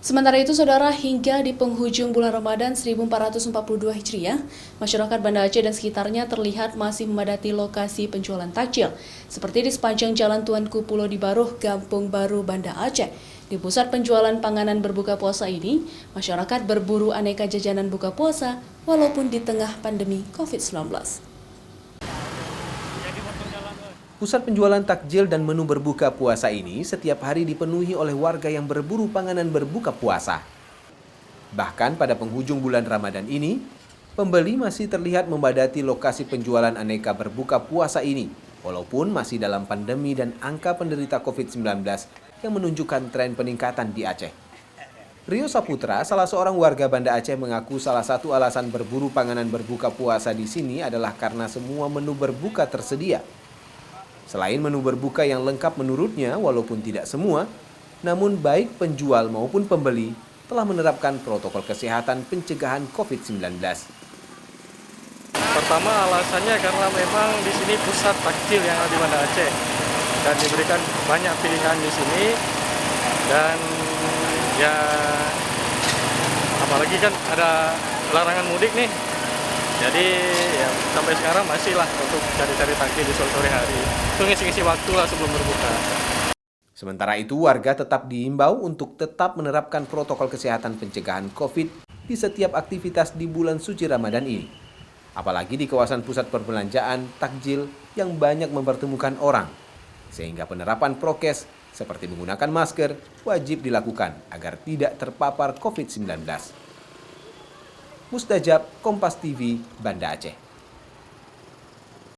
Sementara itu, saudara, hingga di penghujung bulan Ramadan 1442 Hijriah, masyarakat Banda Aceh dan sekitarnya terlihat masih memadati lokasi penjualan takjil, seperti di sepanjang Jalan Tuanku Pulau di Baruh, Kampung Baru, Banda Aceh. Di pusat penjualan panganan berbuka puasa ini, masyarakat berburu aneka jajanan buka puasa walaupun di tengah pandemi COVID-19. Pusat penjualan takjil dan menu berbuka puasa ini setiap hari dipenuhi oleh warga yang berburu panganan berbuka puasa. Bahkan pada penghujung bulan Ramadan ini, pembeli masih terlihat membadati lokasi penjualan aneka berbuka puasa ini, walaupun masih dalam pandemi dan angka penderita COVID-19 yang menunjukkan tren peningkatan di Aceh. Rio Saputra, salah seorang warga Banda Aceh, mengaku salah satu alasan berburu panganan berbuka puasa di sini adalah karena semua menu berbuka tersedia. Selain menu berbuka yang lengkap menurutnya, walaupun tidak semua, namun baik penjual maupun pembeli telah menerapkan protokol kesehatan pencegahan COVID-19. Pertama alasannya karena memang di sini pusat takjil yang ada di Banda Aceh dan diberikan banyak pilihan di sini, dan ya apalagi kan ada larangan mudik nih. Jadi ya sampai sekarang masih lah untuk cari-cari takjil di sore hari. Itu ngisi-ngisi waktu lah sebelum berbuka. Sementara itu, warga tetap diimbau untuk tetap menerapkan protokol kesehatan pencegahan COVID di setiap aktivitas di bulan suci Ramadan ini. Apalagi di kawasan pusat perbelanjaan takjil yang banyak mempertemukan orang. Sehingga penerapan prokes seperti menggunakan masker wajib dilakukan agar tidak terpapar COVID-19. Mustajab, Kompas TV, Banda Aceh.